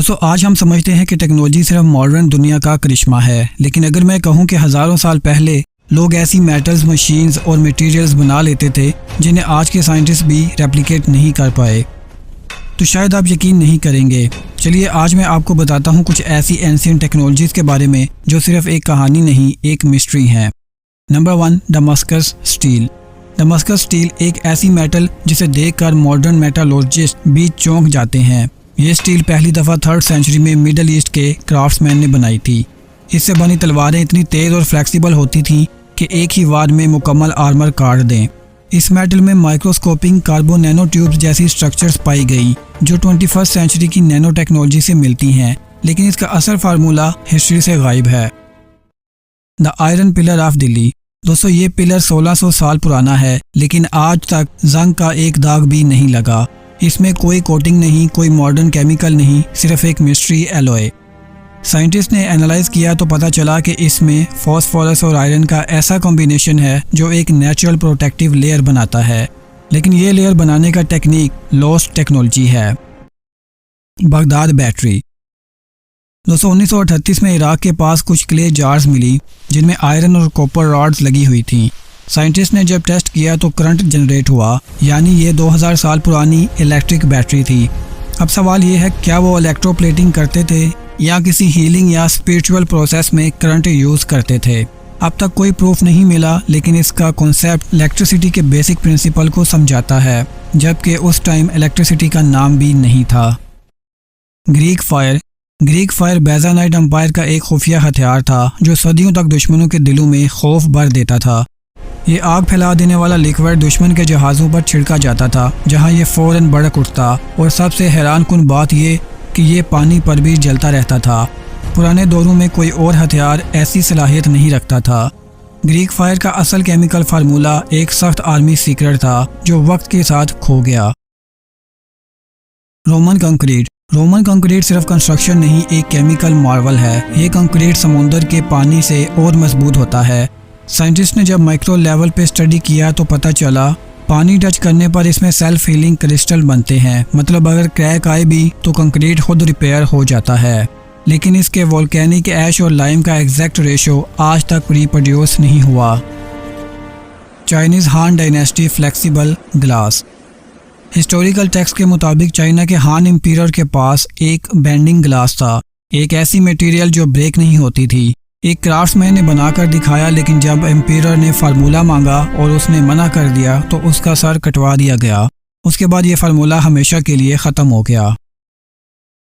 दोस्तों, आज हम समझते हैं कि टेक्नोलॉजी सिर्फ मॉडर्न दुनिया का करिश्मा है, लेकिन अगर मैं कहूं कि हज़ारों साल पहले लोग ऐसी मेटल्स, मशीन्स और मटेरियल्स बना लेते थे जिन्हें आज के साइंटिस्ट भी रेप्लिकेट नहीं कर पाए, तो शायद आप यकीन नहीं करेंगे। चलिए आज मैं आपको बताता हूं कुछ ऐसी एंशिएंट टेक्नोलॉजीज़ के बारे में जो सिर्फ एक कहानी नहीं, एक मिस्ट्री है। Number 1, Damascus steel. Damascus steel एक ऐसी मेटल जिसे देखकर मॉडर्न मेटालर्जिस्ट भी चौंक जाते हैं। ये स्टील पहली दफ़ा 3rd सेंचुरी में मिडल ईस्ट के क्राफ्ट्समैन ने बनाई थी। इससे बनी तलवारें इतनी तेज़ और फ्लेक्सिबल होती थीं कि एक ही वार में मुकम्मल आर्मर काट दें। इस मेटल में माइक्रोस्कोपिक कार्बो नैनो ट्यूब्स जैसी स्ट्रक्चर्स पाई गई जो 21st सेंचुरी की नैनो टेक्नोलॉजी से मिलती हैं, लेकिन इसका असल फार्मूला हिस्ट्री से गायब है। The iron pillar of Delhi. दोस्तों, ये पिलर 1600 साल पुराना है, लेकिन आज तक जंग का एक दाग भी नहीं लगा। इसमें कोई कोटिंग नहीं, कोई मॉडर्न केमिकल नहीं, सिर्फ एक मिस्ट्री एलॉय। साइंटिस्ट ने एनालाइज किया तो पता चला कि इसमें फॉस्फोरस और आयरन का ऐसा कॉम्बिनेशन है जो एक नेचुरल प्रोटेक्टिव लेयर बनाता है, लेकिन ये लेयर बनाने का टेक्निक लॉस्ट टेक्नोलॉजी है। Baghdad battery. दोस्तों, 1938 में इराक के पास कुछ क्ले जार्स मिली जिनमें आयरन और कॉपर रॉड्स लगी हुई थीं। साइंटिस्ट ने जब टेस्ट किया तो करंट जनरेट हुआ, यानी ये 2000 साल पुरानी इलेक्ट्रिक बैटरी थी। अब सवाल ये है, क्या वो इलेक्ट्रोप्लेटिंग करते थे या किसी हीलिंग या स्पिरिचुअल प्रोसेस में करंट यूज़ करते थे? अब तक कोई प्रूफ नहीं मिला, लेकिन इसका कॉन्सेप्ट इलेक्ट्रिसिटी के बेसिक प्रिंसिपल को समझाता है, जबकि उस टाइम इलेक्ट्रिसिटी का नाम भी नहीं था। Greek fire. Greek fire Byzantine empire का एक खुफिया हथियार था जो सदियों तक दुश्मनों के दिलों में खौफ भर देता था। ये आग फैला देने वाला लिक्विड दुश्मन के जहाज़ों पर छिड़का जाता था, जहां ये फ़ौरन भड़क उठता, और सबसे हैरानकुन बात ये कि ये पानी पर भी जलता रहता था। पुराने दौरों में कोई और हथियार ऐसी सलाहियत नहीं रखता था। ग्रीक फायर का असल केमिकल फार्मूला एक सख्त आर्मी सीक्रेट था जो वक्त के साथ खो गया। Roman concrete. रोमन कंक्रीट सिर्फ कंस्ट्रक्शन नहीं, एक केमिकल मार्वल है। ये कंक्रीट समुंदर के पानी से और मजबूत होता है। साइंटिस्ट ने जब माइक्रो लेवल पे स्टडी किया तो पता चला पानी टच करने पर इसमें सेल्फ हीलिंग क्रिस्टल बनते हैं। मतलब अगर क्रैक आए भी तो कंक्रीट खुद रिपेयर हो जाता है। लेकिन इसके वोल्केनिक ऐश और लाइम का एग्जैक्ट रेशो आज तक रिप्रोड्यूस नहीं हुआ। चाइनीज़ हान dynasty flexible glass. Historical text के मुताबिक चाइना के हान एम्पायर के पास एक बेंडिंग ग्लास था, एक ऐसी मटेरियल जो ब्रेक नहीं होती थी। एक क्राफ्ट्समैन ने बनाकर दिखाया, लेकिन जब एम्पायर ने फार्मूला मांगा और उसने मना कर दिया तो उसका सर कटवा दिया गया। उसके बाद ये फार्मूला हमेशा के लिए ख़त्म हो गया।